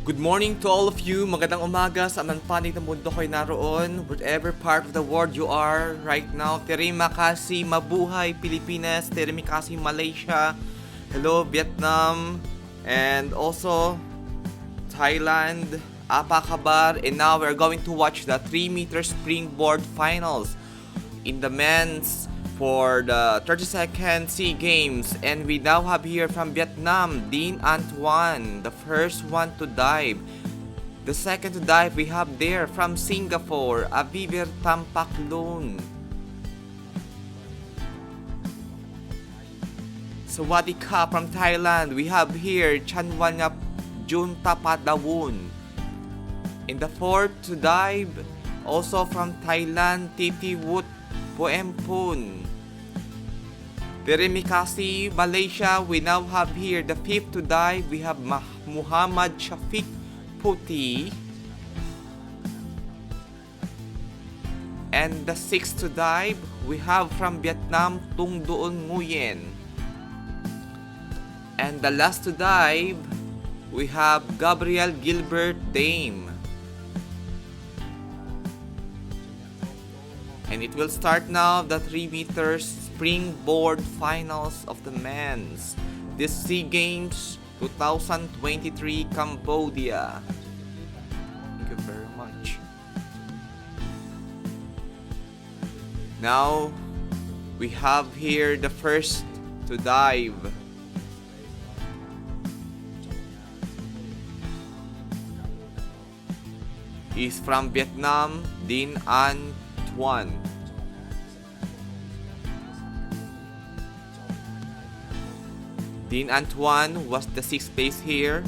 Good morning to all of you. Magandang umaga sa manpanig ng mundo ko'y naroon. Whatever part of the world you are right now. Terima kasih, mabuhay Pilipinas. Terima kasih Malaysia. Hello Vietnam. And also Thailand. Apa kabar? And now we're going to watch the 3-meter springboard finals in the men's for the 32nd SEA Games. And we now have here from Vietnam, Dean Antoine, the first one to dive. The second to dive we have there from Singapore, Aviver Tampaklun. Sawadika from Thailand, we have here Chanwanyap Juntapadawun. In the fourth to dive, also from Thailand, Titi Wood Poempun. Terima kasih Malaysia. We now have here the fifth to dive. We have Muhammed Shafiq Puteh. And the sixth to dive, we have from Vietnam, Tung Duon Nguyen. And the last to dive, we have Gabriel Gilbert Dame. And it will start now the 3 meters springboard finals of the men's. This SEA Games 2023 Cambodia. Thank you very much. Now we have here the first to dive. He's from Vietnam, Dean Antoine. Dean Antoine was the 6th place here.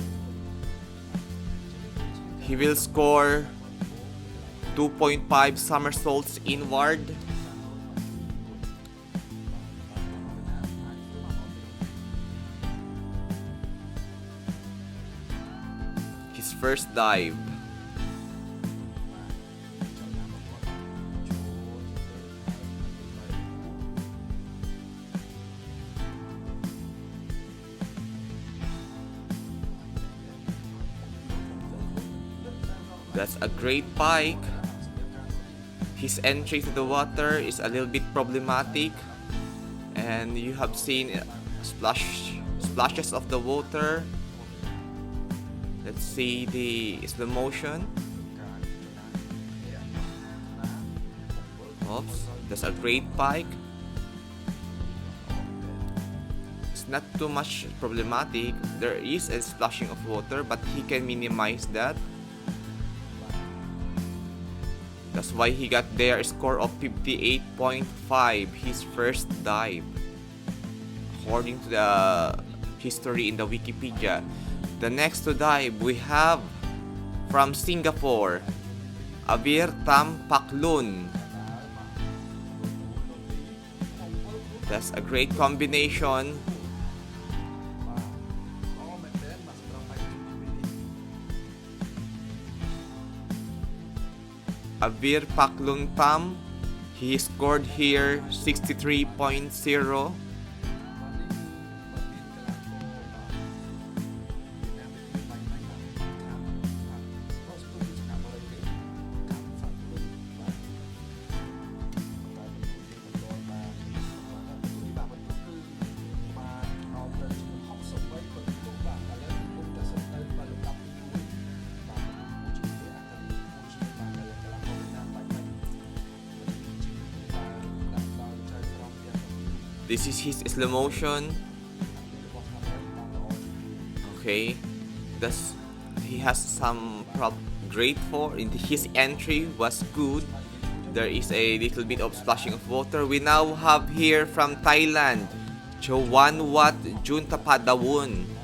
He will score 2.5 somersaults inward. His first dive. That's a great pike. His entry to the water is a little bit problematic, and you have seen splashes of the water. Let's see the slow motion. Oops, that's a great pike. It's not too much problematic. There is a splashing of water, but he can minimize that. That's why he got there a score of 58.5, his first dive, according to the history in the Wikipedia. The next to dive we have from Singapore, Avir Tampaklun. That's a great combination. Avir Paklun Tam, he scored here 63.0. This is his slow motion. Okay, he has some great for in his entry was good. There is a little bit of splashing of water. We now have here from Thailand, Chowanwat Juntapadawun.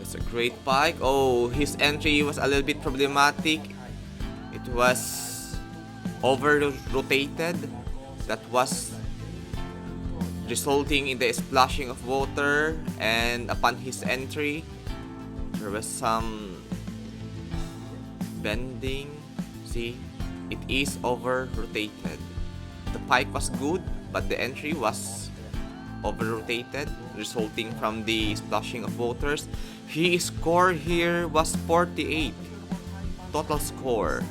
A great pike. Oh, his entry was a little bit problematic. It was over rotated. That was resulting in the splashing of water, and upon his entry there was some bending. See, it is over-rotated. The pike was good, but the entry was over-rotated, resulting from the splashing of waters. His score here was 48. Total score.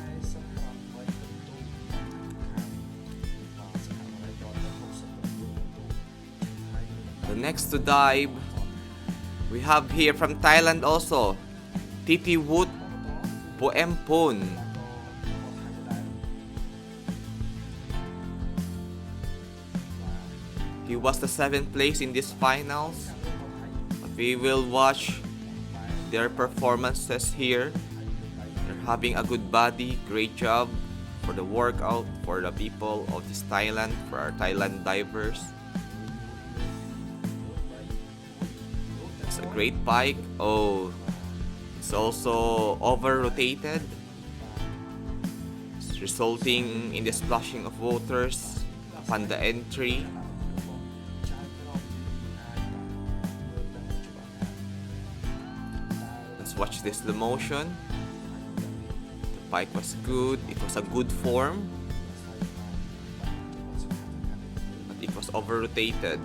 The next to dive, we have here from Thailand also, Titiwut Poempon. He was the 7th place in these finals. But we will watch their performances here. They're having a good body, great job for the workout, for the people of this Thailand, for our Thailand divers. It's a great pike. Oh, it's also over-rotated, resulting in the splashing of waters upon the entry. Let's watch this slow motion. The pike was good. It was a good form, but it was over-rotated.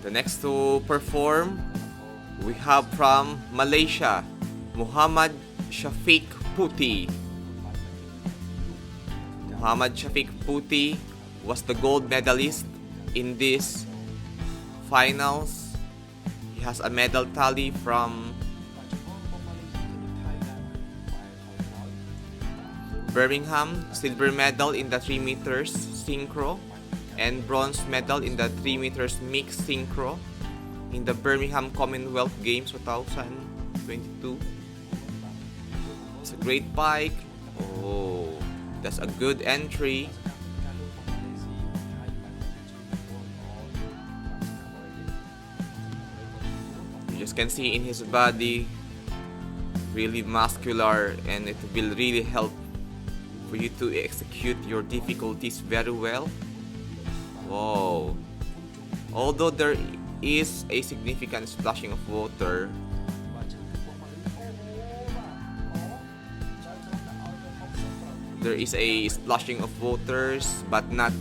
The next to perform, we have from Malaysia, Muhammed Shafiq Puteh. Muhammed Shafiq Puteh was the gold medalist in this finals. He has a medal tally from Birmingham, silver medal in the 3 meters synchro, and bronze medal in the 3 meters mixed synchro in the Birmingham Commonwealth Games 2022. It's a great pike. Oh, that's a good entry. You just can see in his body, really muscular, and it will really help for you to execute your difficulties very well. Wow. Although there is a significant splashing of water, there is a splashing of waters, but not,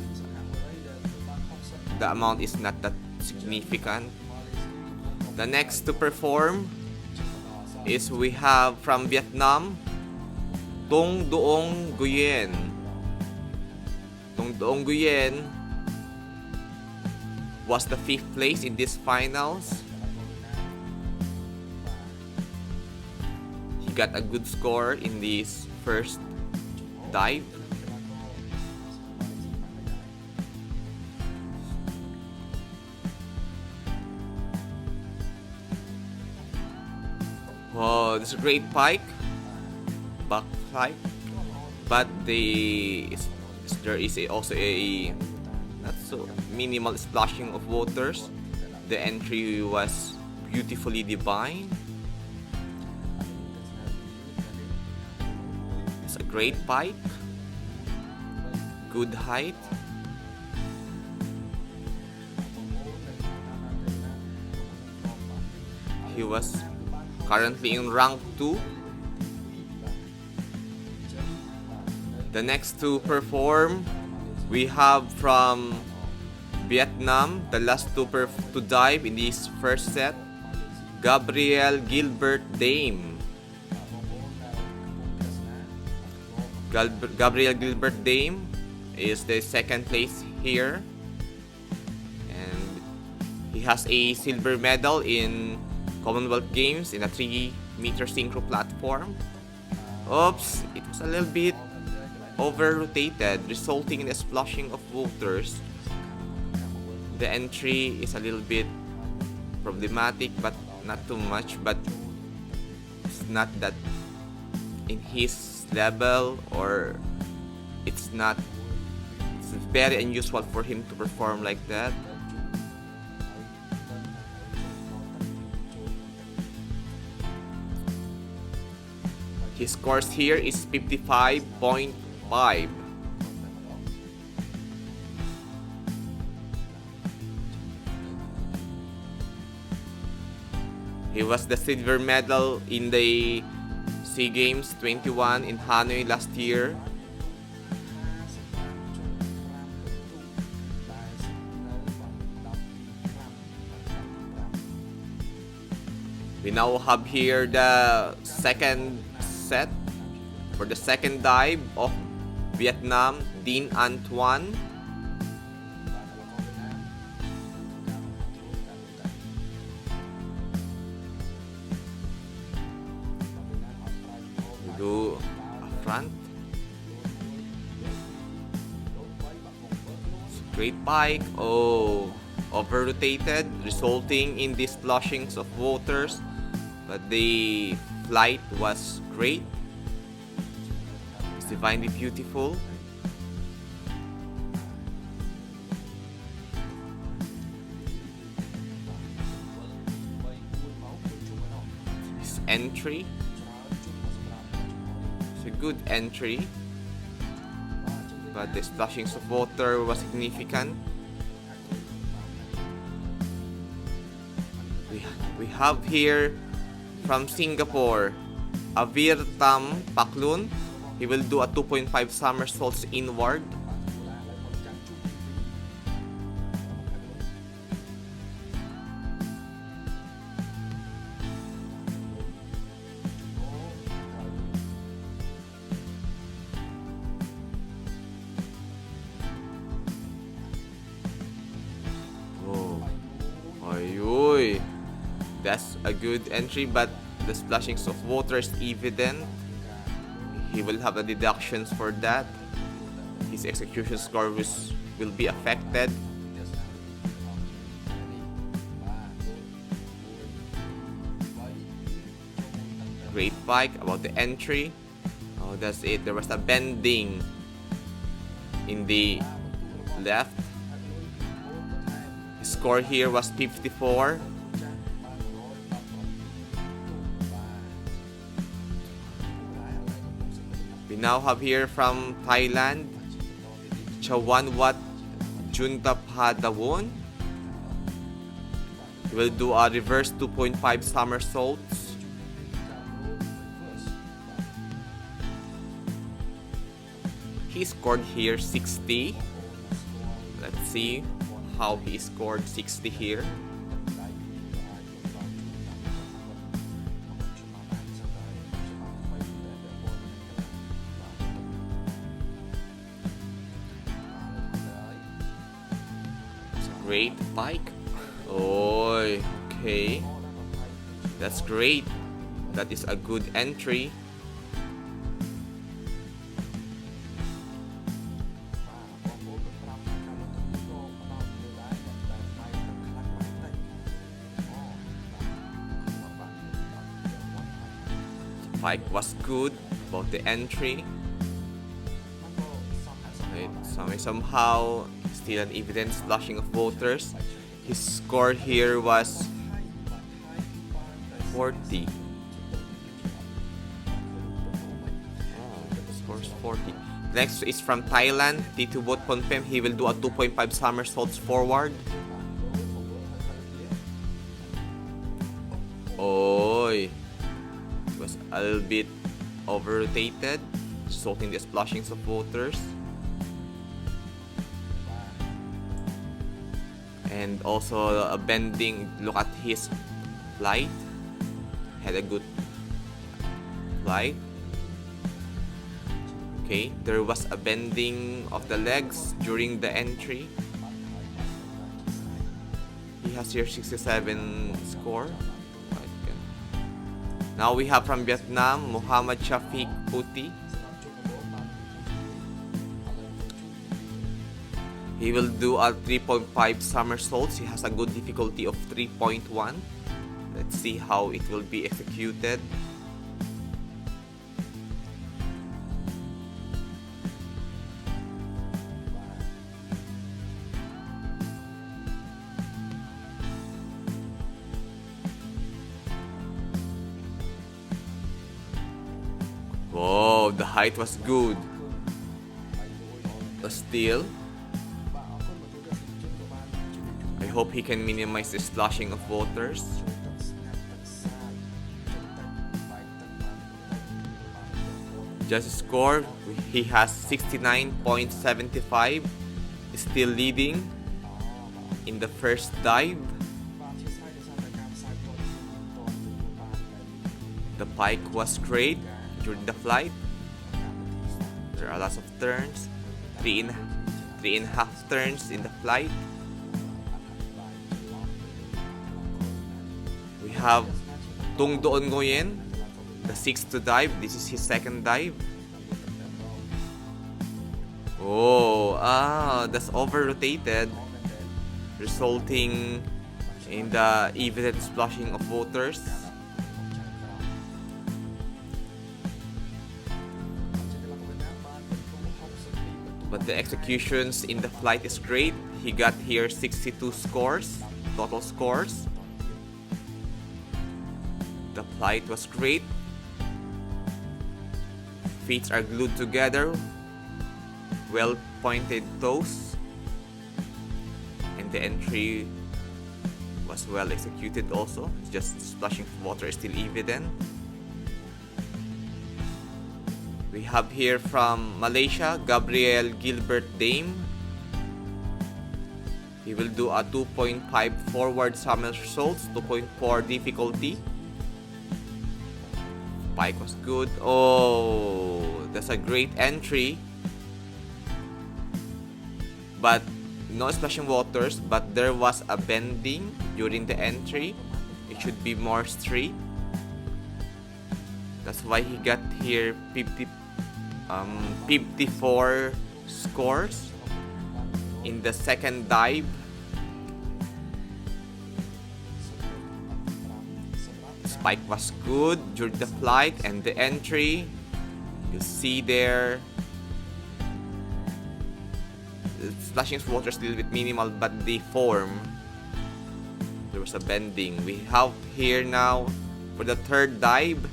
the amount is not that significant. The next to perform is we have from Vietnam, Tung Duong Nguyen. Tung Duong Nguyen was the 5th place in these finals. He got a good score in this first dive. Wow, this is a great pike, back pike, but there is also a not so minimal splashing of waters. The entry was beautifully divine. It's a great pike, good height. He was currently in rank 2. The next to perform, we have from Vietnam, the last to dive in this first set, Gabriel Gilbert Dame. Gabriel Gilbert Dame is the 2nd place here, and he has a silver medal in Commonwealth Games in a 3 meter synchro platform. Oops, it was a little bit over-rotated, resulting in a splashing of waters. The entry is a little bit problematic, but not too much, but it's not that in his level, or it's very unusual for him to perform like that. His scores here is 55.5. He was the silver medal in the SEA Games 21 in Hanoi last year. We now have here the second set for the second dive of Vietnam, Dean Antoine. Do a front. Straight pike. Oh, over-rotated, resulting in these flushings of waters. But the flight was great. It's divinely beautiful. His entry. It's a good entry. But the splashings of water was significant. We have here from Singapore, Avir Tam Paklun. He will do a 2.5 somersaults inward. Oh, ayuy. That's a good entry, but the splashings of water is evident. He will have the deductions for that. His execution score will be affected. Great pike about the entry. Oh, that's it. There was a bending in the left. His score here was 54. We now have here from Thailand, Chawanwat Juntaphadawon. He will do a reverse 2.5 somersaults. He scored here 60. Let's see how he scored 60 here. Great pike. Oh, okay. That's great. That is a good entry. Pike was good about the entry. Somehow still an evident splashing of waters. His score here was 40. Scores 40. Next is from Thailand, Titubot Ponpem. He will do a 2.5 somersaults forward. Oh, it was a little bit over-rotated, resulting in the splashings of waters. And also a bending. Look at his flight. Had a good flight. Okay, there was a bending of the legs during the entry. He has here 67 score. Now we have from Vietnam, Muhammed Shafiq Puteh. He will do a 3.5 somersaults. He has a good difficulty of 3.1. Let's see how it will be executed. Whoa, the height was good. But still, I hope he can minimize the splashing of waters. Just score, he has 69.75, still leading in the first dive. The pike was great during the flight. There are lots of turns, three and a half turns in the flight. We have Tung Doon Ngoyen, the sixth to dive. This is his second dive. That's over-rotated, resulting in the evident splashing of waters. But the executions in the flight is great. He got here 62 scores, total scores. The flight was great. Feet are glued together, well pointed toes, and the entry was well executed also. Just splashing of water is still evident. We have here from Malaysia, Gabriel Gilbert Dame. He will do a 2.5 forward somersaults, 2.4 difficulty. Pike was good. That's a great entry. But no splashing waters, but there was a bending during the entry. It should be more straight. That's why he got here 54 scores in the second dive. Spike was good during the flight and the entry. You see there, the splashing water is a little bit minimal, but the form, there was a bending. We have here now for the third dive,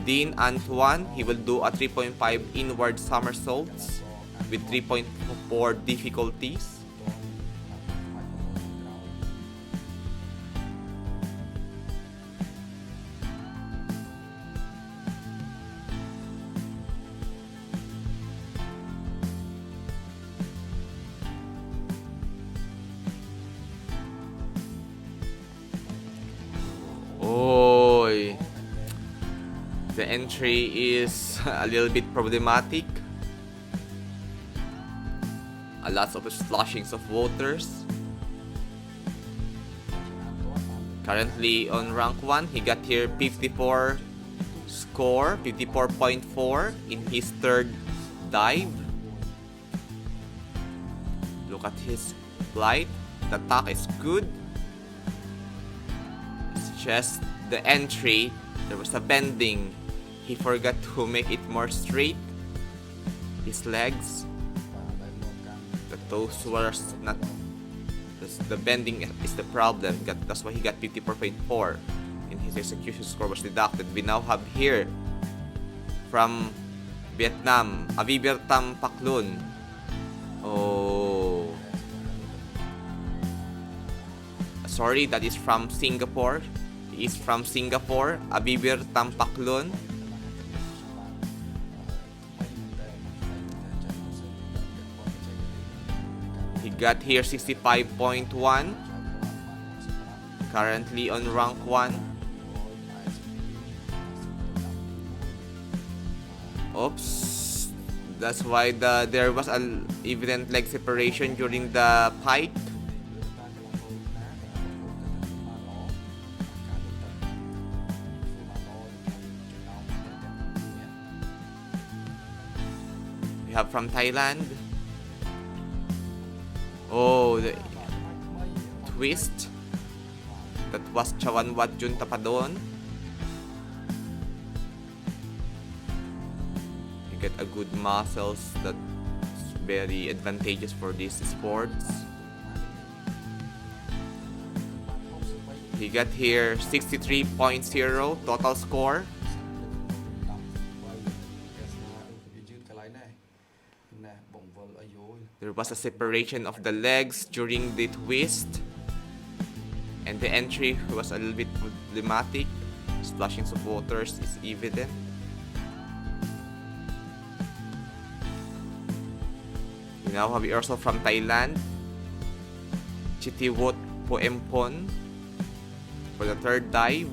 Dean Antoine. He will do a 3.5 inward somersaults with 3.4 difficulties. The entry is a little bit problematic. A lot of splashings of waters. Currently on rank 1, he got here 54 score, 54.4 in his third dive. Look at his flight. The tack is good. It's just the entry, there was a bending. He forgot to make it more straight. His legs, the toes were not. The bending is the problem. That's why he got 54.4 in his execution score was deducted. We now have here from Vietnam, Avibertam Paklun. Sorry, that is from Singapore. He is from Singapore, Avibertam Paklun. He got here 65.1. Currently on rank 1. Oops. That's why there was an evident leg separation during the pike. We have from Thailand. The twist. That was Chawanwat Jun Tapadon. You get a good muscles that's very advantageous for these sports. He got here 63.0 total score. There was a separation of the legs during the twist, and the entry was a little bit problematic. Splashings of waters is evident. We now have also from Thailand, Chitiwot Poempon for the third dive.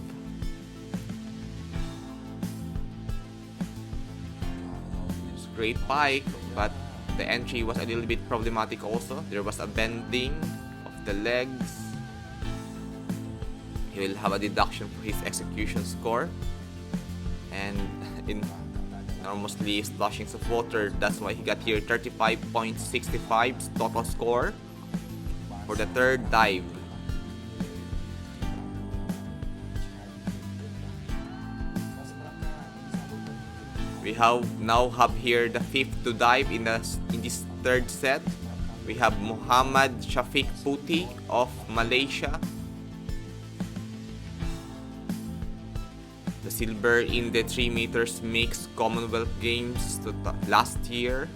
It's a great pike, but the entry was a little bit problematic also. There was a bending of the legs. He will have a deduction for his execution score. And in enormously splashings of water, that's why he got here 35.65 total score for the third dive. We now have here the fifth to dive in this third set. We have Muhammed Shafiq Puteh of Malaysia. The silver in the 3 meters mixed Commonwealth Games last year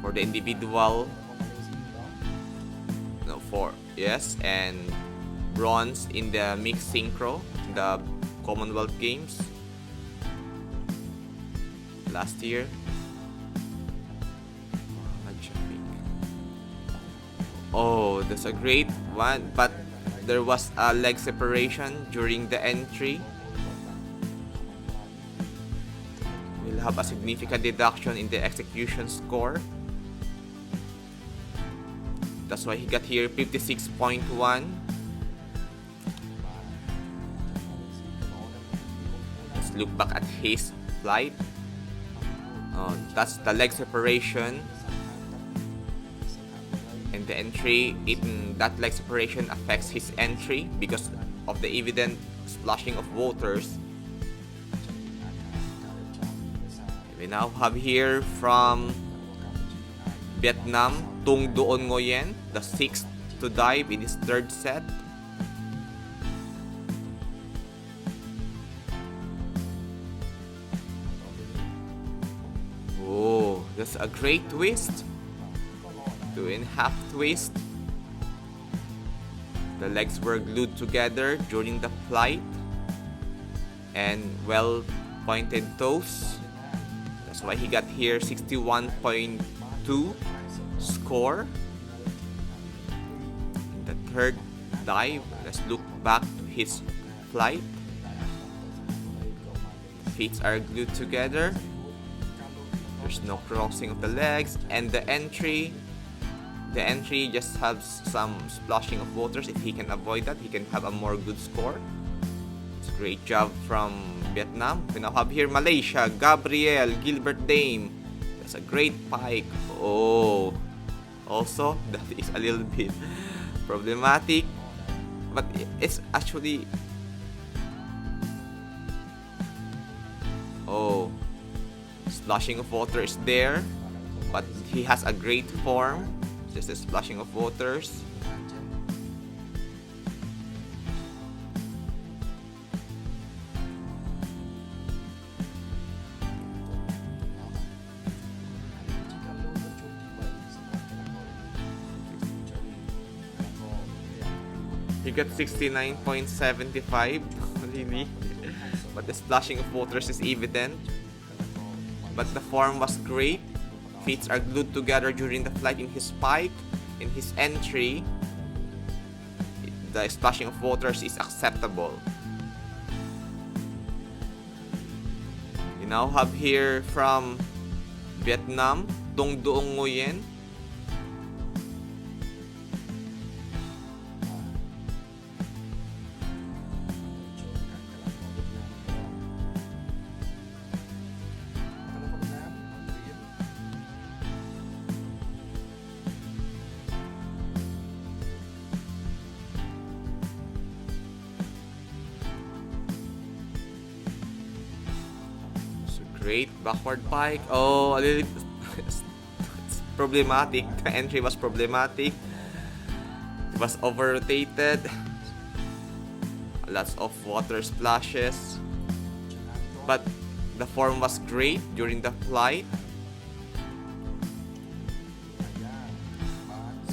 for the individual. And bronze in the mixed synchro, the Commonwealth Games last year. Oh, that's a great one, but there was a leg separation during the entry. We'll have a significant deduction in the execution score. That's why he got here 56.1. Let's look back at his flight. That's the leg separation. And the entry, that leg separation affects his entry because of the evident splashing of waters. We now have here from Vietnam, Tung Duon Nguyen, the sixth to dive in his third set. Oh, that's a great twist. 2.5 twist. The legs were glued together during the flight and well pointed toes. That's why he got here 61.2 score. In the third dive, let's look back to his flight. Feet are glued together. There's no crossing of the legs, and the entry just has some splashing of waters. If he can avoid that, he can have a more good score. It's a great job from Vietnam. We now have here Malaysia, Gabriel Gilbert Dame. That's a great pike. Oh, also that is a little bit problematic, but it's actually splashing of water is there, but he has a great form. Just a splashing of waters. You get 69.75 really, but the splashing of waters is evident. But the form was great. Feet are glued together during the flight in his pike. In his entry, the splashing of waters is acceptable. We now have here from Vietnam, Tung Duong Nguyen. Great backward pike. Oh, a little it's problematic. The entry was problematic. It was over-rotated. Lots of water splashes. But the form was great during the flight.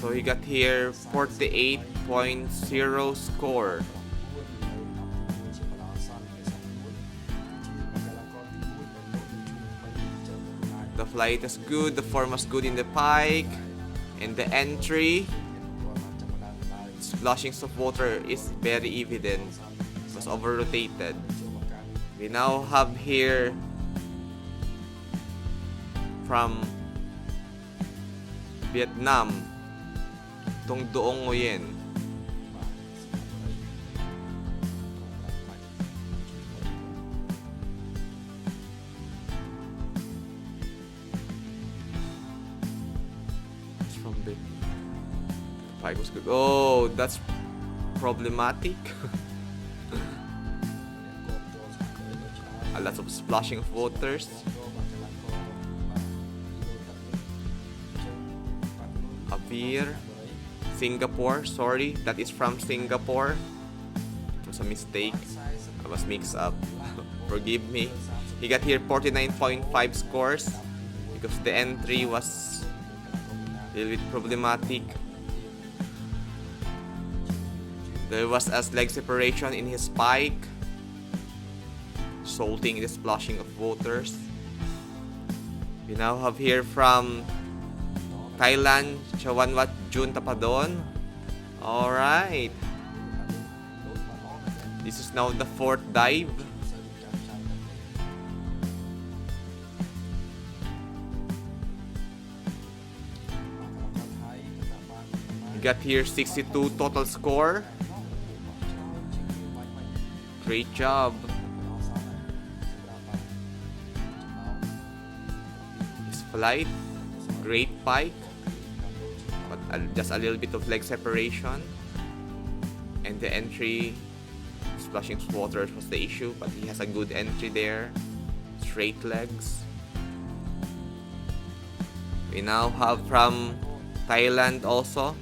So he got here 48.0 score. The flight is good, the form was good in the pike, and the entry, splashings of water is very evident. It was over-rotated. We now have here from Vietnam, Tung Duong Nguyen. Pike was good. Oh, that's problematic. A lot of splashing of waters. Avir, Singapore. Sorry, that is from Singapore. It was a mistake. I was mixed up. Forgive me. He got here 49.5 scores because the entry was a little bit problematic. There was a leg separation in his pike, resulting in the splashing of waters. We now have here from Thailand, Chawanwat Jun Tapadon. Alright. This is now the 4th dive. We got here 62 total score. Great job. His flight, great pike, but just a little bit of leg separation. And the entry, splashing waters was the issue, but he has a good entry there. Straight legs. We now have from Thailand also,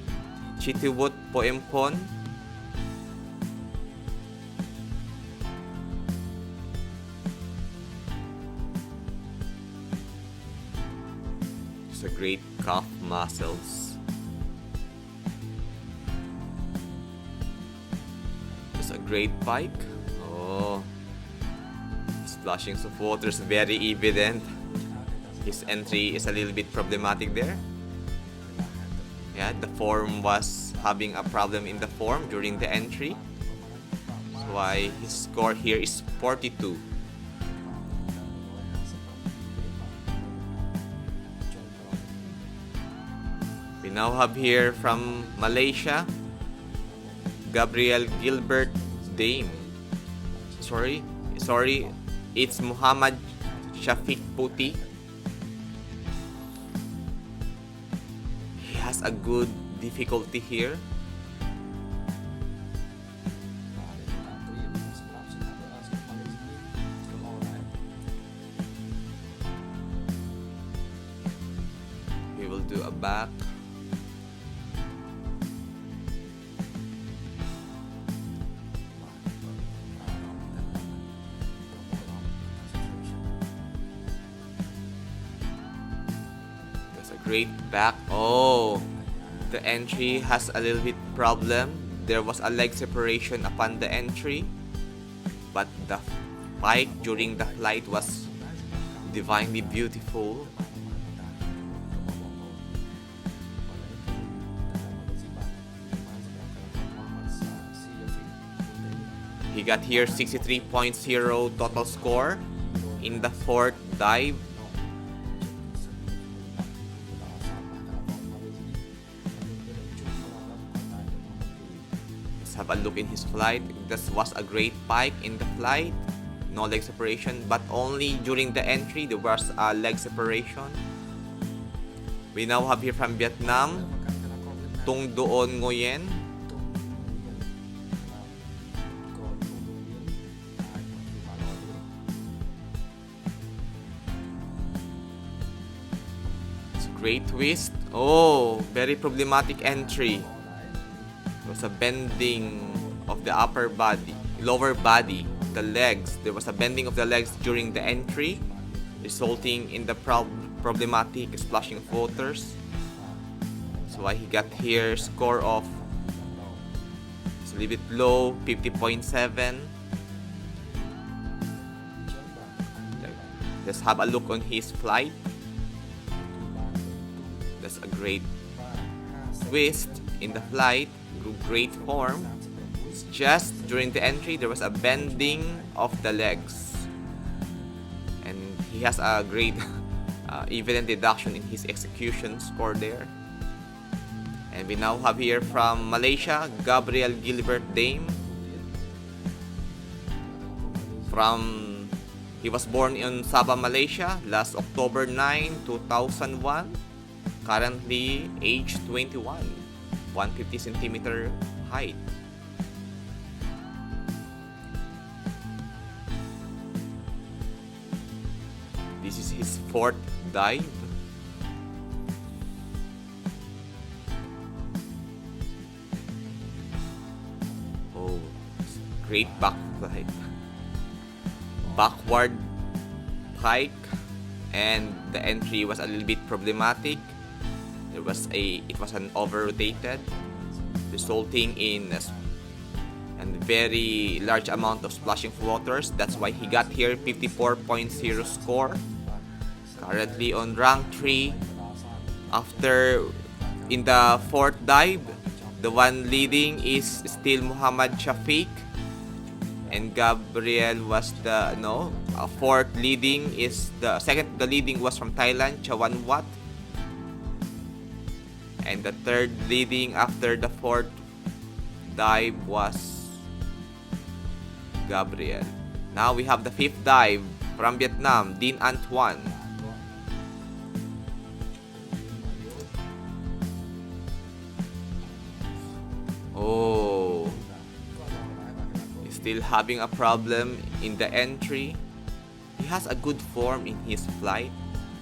Chitiwut Poempon. A great calf muscles. It's a great pike. Oh, splashings of water is very evident. His entry is a little bit problematic there. Yeah, the form was having a problem in the form during the entry. That's why his score here is 42. We now have here from Malaysia, Gabriel Gilbert Dame. Sorry, it's Muhammed Shafiq Puteh. He has a good difficulty here. We will do a back. Great back. Oh, the entry has a little bit problem. There was a leg separation upon the entry, but the pike during the flight was divinely beautiful. He got here 63.0 total score in the 4th dive. Have a look in his flight. This was a great pike in the flight. No leg separation, but only during the entry there was a leg separation. We now have here from Vietnam, Tung Duong Nguyen. It's a great twist. Oh, very problematic entry. There was a bending of the lower body, the legs. There was a bending of the legs during the entry, resulting in the problematic splashing of waters. That's why he got here score of, it's a little bit low, 50.7. Let's have a look on his flight. That's a great twist in the flight, great form. It's just during the entry there was a bending of the legs, and he has a great evident deduction in his execution score there. And we now have here from Malaysia, Gabriel Gilbert Dame. He was born in Sabah, Malaysia, last October 9, 2001. Currently age 21, 150 centimeter height. This is his fourth dive. Oh, great back flight. Backward pike, and the entry was a little bit problematic. It was an over-rotated, resulting in a very large amount of splashing of waters. That's why he got here 54.0 score. Currently on rank 3. In the fourth dive, the one leading is still Muhammed Shafiq, and Gabriel was fourth leading is the leading was from Thailand, Chawanwat. And the third leading after the fourth dive was Gabriel. Now we have the fifth dive from Vietnam, Dean Antoine. Oh, he's still having a problem in the entry. He has a good form in his flight.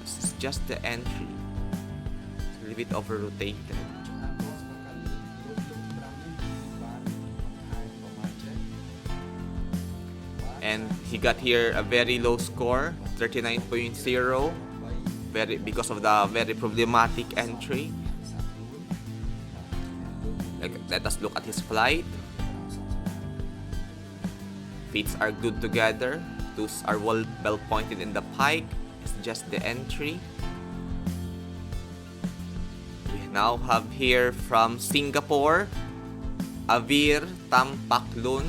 It's just the entry. It's a little bit over-rotated. And he got here a very low score, 39.0, because of the very problematic entry. Let us look at his flight. Feet are good together. Toes are well pointed in the pike. It's just the entry. We now have here from Singapore, Avir Tampaklun.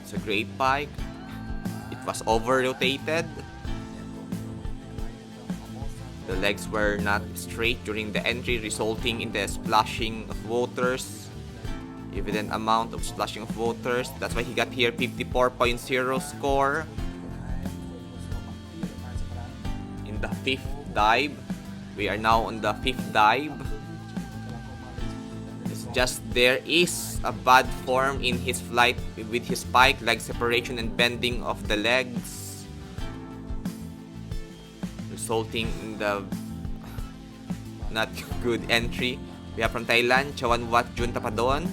It's a great pike. It was over-rotated. The legs were not straight during the entry, resulting in the splashing of waters. Evident amount of splashing of waters. That's why he got here 54.0 score. In the fifth dive. We are now on the fifth dive. It's just there is a bad form in his flight with his pike, leg separation and bending of the legs, resulting in the not good entry. We have from Thailand, Chawanwat Juntapadon.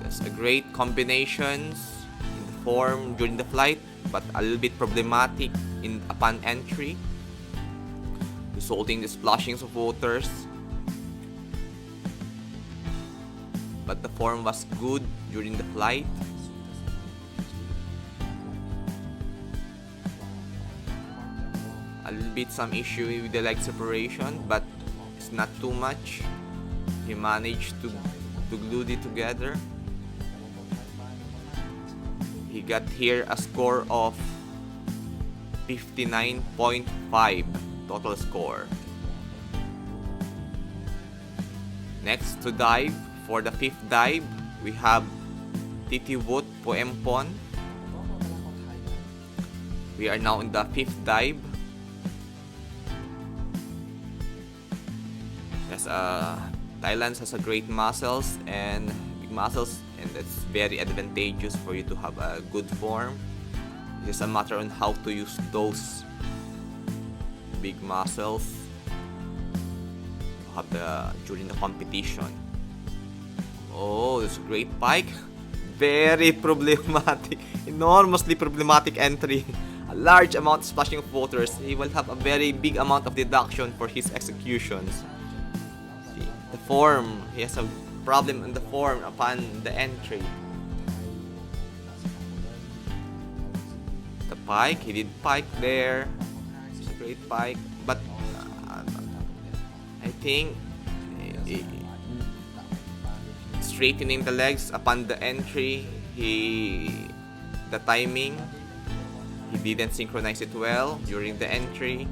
That's a great combinations in the form during the flight, but a little bit problematic upon entry, resulting in the splashings of waters. But the form was good during the flight. A little bit some issue with the leg separation, but it's not too much. He managed to glue it together. He got here a score of 59.5 total score. Next to dive, for the fifth dive, we have Titiwut Poempon. We are now in the fifth dive. Yes, Thailand has a great muscles and big muscles, and it's very advantageous for you to have a good form. It's a matter on how to use those big muscles to have during the competition. Oh, this great pike. Very problematic, enormously problematic entry. A large amount of splashing of waters. He will have a very big amount of deduction for his executions. See, the form, he has a problem in the form upon the entry. pike. He did pike there. It's a great pike. But I think straightening the legs upon the entry, the timing, he didn't synchronize it well during the entry.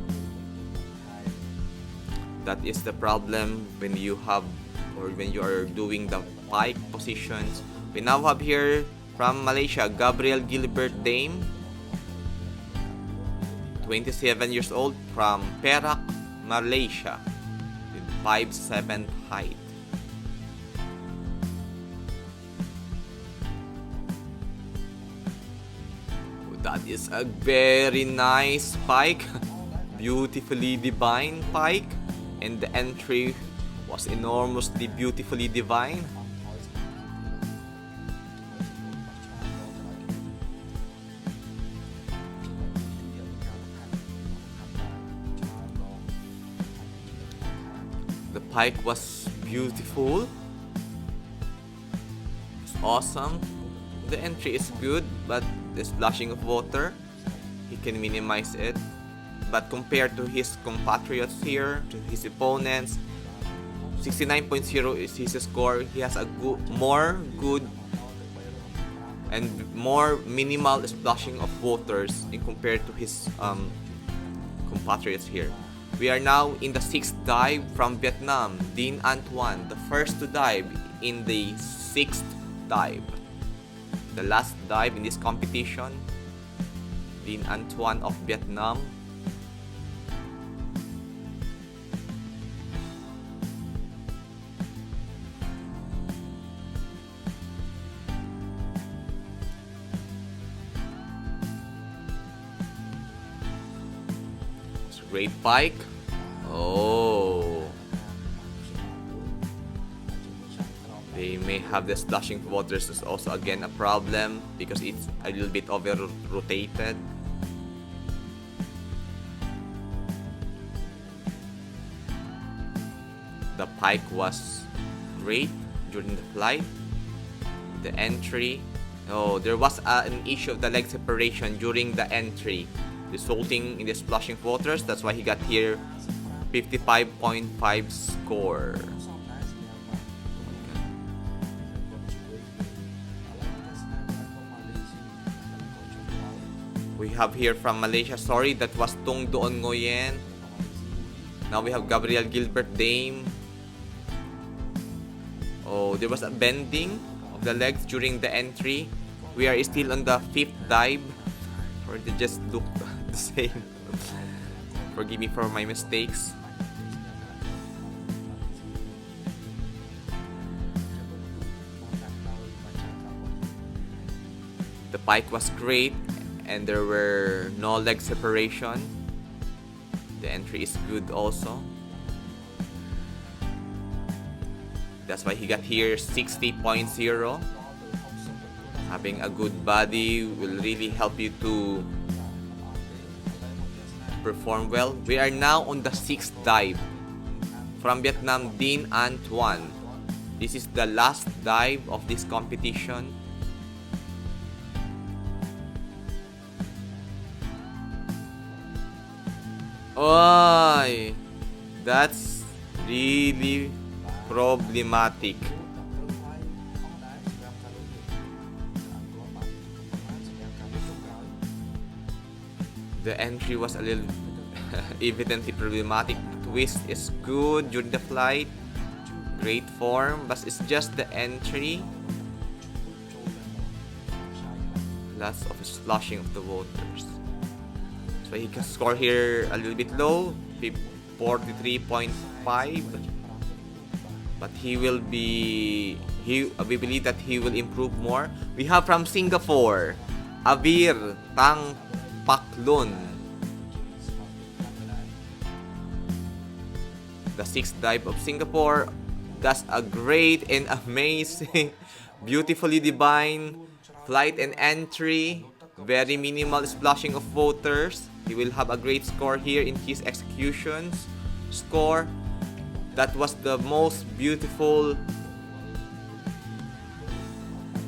That is the problem when you have, or when you are doing the pike positions. We now have here from Malaysia, Gabriel Gilbert Dame, 27 years old, from Perak, Malaysia, with 5'7" height. That is a very nice pike, beautifully divine pike, and the entry was enormously beautifully divine. The pike was beautiful. It's awesome. The entry is good, but the splashing of water, he can minimize it. But compared to his compatriots here, to his opponents, 69.0 is his score. He has a more good and more minimal splashing of waters in compared to his compatriots here. We are now in the 6th dive from Vietnam, Dean Antoine, the first to dive in the 6th dive. The last dive in this competition, Dean Antoine of Vietnam. It's a great pike. Oh. They may have the splashing waters is also again a problem because it's a little bit over rotated. The pike was great during the flight. The entry, there was an issue of the leg separation during the entry, resulting in the splashing waters. That's why he got here 55.5 score. We have here from Malaysia, sorry, that was Tung Doon Ngoyen. Now we have Gabriel Gilbert Dame. Oh, there was a bending of the legs during the entry. We are still on the 5th dive, or they just look the same. Forgive me for my mistakes. The pike was great, and there were no leg separation. The entry is good also. That's why he got here 60.0. Having a good body will really help you to perform well. We are now on the 6th dive from Vietnam, Dean Antoine. This is the last dive of this competition. Oy, that's really problematic. The entry was a little evidently problematic. The twist is good during the flight, great form, but it's just the entry. Lots of splashing of the waters. So he can score here a little bit low, 43.5. But we believe that he will improve more. We have from Singapore, Avir Tang Paklun. The 6th dive of Singapore. That's a great and amazing, beautifully divine flight and entry. Very minimal splashing of waters. He will have a great score here in his executions score. That was the most beautiful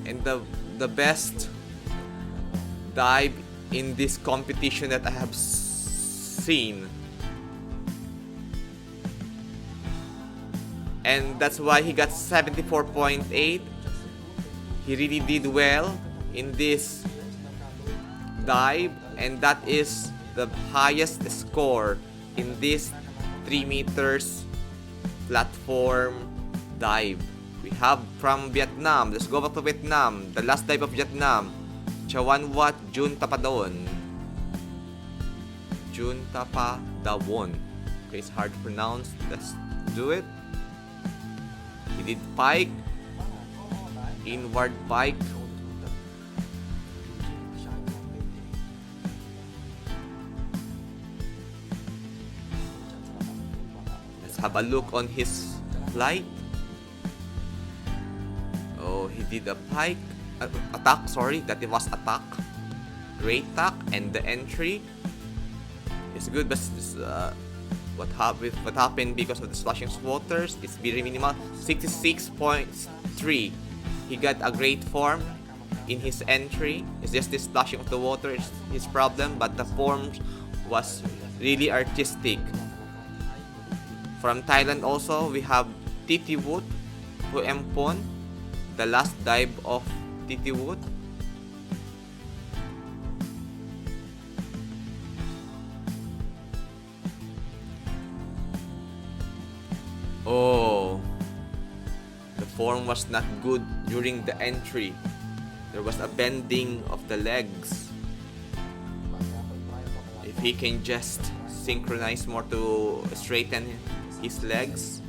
and the best dive in this competition that I have seen. And that's why he got 74.8. He really did well in this dive, and that is the highest score in this 3 meters platform dive. We have from Vietnam. Let's go back to Vietnam. The last dive of Vietnam. Chawan Wat Jun Tapadon. Jun Tapadawon. Okay, it's hard to pronounce. Let's do it. He did pike. Inward pike. Let's have a look on his flight. Oh, he did a pike. Attack, sorry. That it was attack. Great attack. And the entry is good, but what happened because of the splashing waters, it's very minimal. 66.3. He got a great form in his entry. It's just the splashing of the water is his problem, but the form was really artistic. From Thailand also, we have Titiwut Empon, the last dive of Titiwut. Oh, the form was not good during the entry. There was a bending of the legs. If he can just synchronize more to straighten his legs.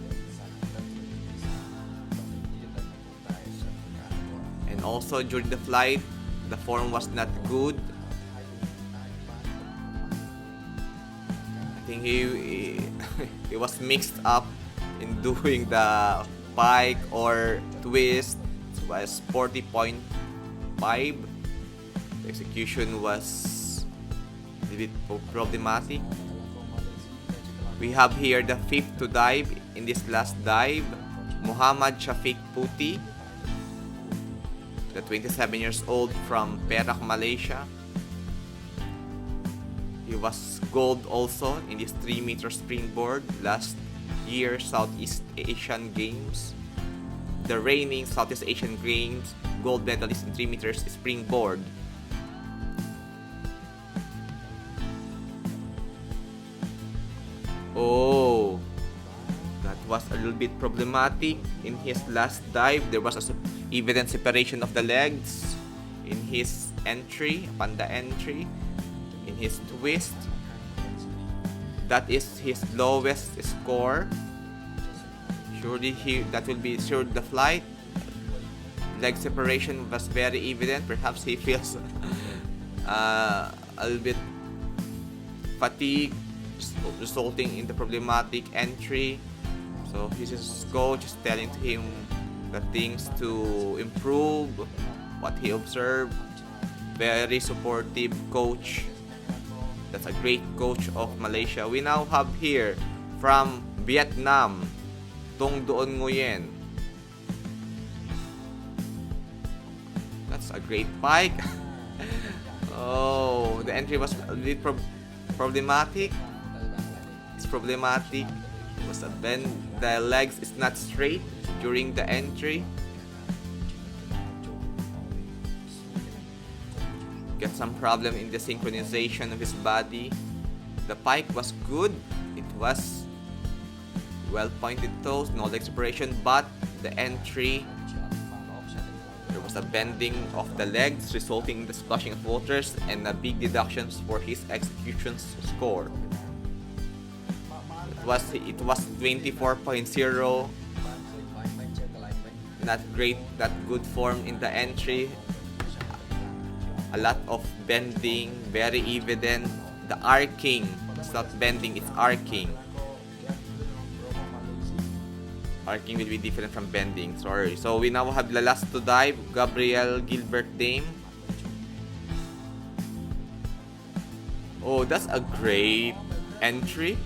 And also during the flight, the form was not good. I think he was mixed up in doing the pike or twist. It was 40.5. The execution was a bit problematic. We have here the fifth to dive in this last dive, Muhammed Shafiq Puteh, the 27 years old from Perak, Malaysia. He was gold also in this 3-meter springboard last year Southeast Asian Games. The reigning Southeast Asian Games gold medalist in 3 meters springboard. Oh, that was a little bit problematic in his last dive. There was a evident separation of the legs in his entry, upon the entry, in his twist. That is his lowest score. Surely that will be the flight. Leg separation was very evident. Perhaps he feels a little bit fatigued, resulting in the problematic entry. So his coach is telling to him the things to improve, what he observed. Very supportive coach. That's a great coach of Malaysia. We now have here from Vietnam, Tong Doon Nguyen. That's a great pike. Oh, the entry was a bit problematic. It's problematic. It was a bend. The legs is not straight during the entry. Got some problem in the synchronization of his body. The pike was good. It was well-pointed toes, no leg separation, but the entry, there was a bending of the legs resulting in the splashing of waters and a big deductions for his execution score. It was 24.0. Not great, not good form in the entry. A lot of bending, very evident. The arcing, it's not bending, it's arcing. Arcing will be different from bending, sorry. So we now have the last to dive, Gabriel Gilbert Dame. Oh, that's a great entry.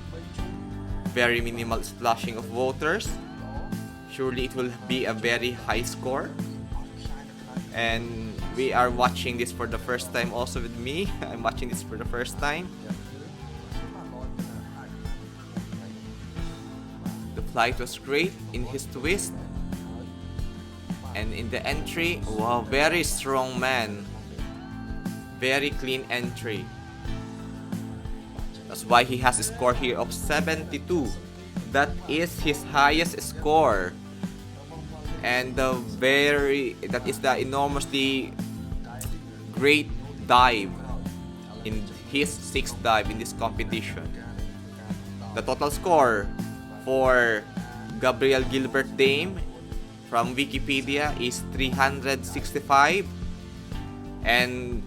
Very minimal splashing of waters. Surely it will be a very high score. And we are watching this for the first time also with me. I'm watching this for the first time. The flight was great in his twist. And in the entry, wow, very strong man. Very clean entry. That's why he has a score here of 72. That is his highest score. And that is the enormously great dive in his 6th dive in this competition. The total score for Gabriel Gilbert Dame from Wikipedia is 365, and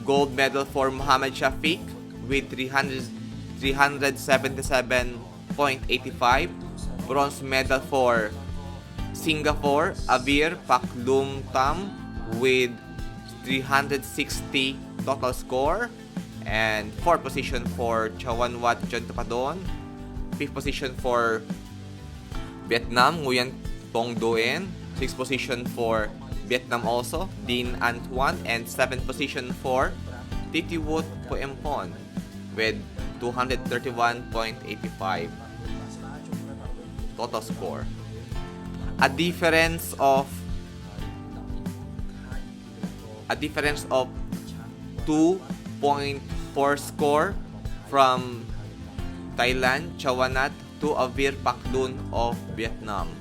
gold medal for Muhammed Shafiq with 377.85, bronze medal for Singapore, Avir Paklumtam with 360 total score, and 4th position for Chawanwat Jontapadon, 5th position for Vietnam, Nguyen Tong Doen, 6th position for Vietnam also, Dean Antoine, and 7th position for Titiwut Poempon with 231.85 total score. A difference of 2.4 score from Thailand, Chawanat to Avir Paklun of Vietnam.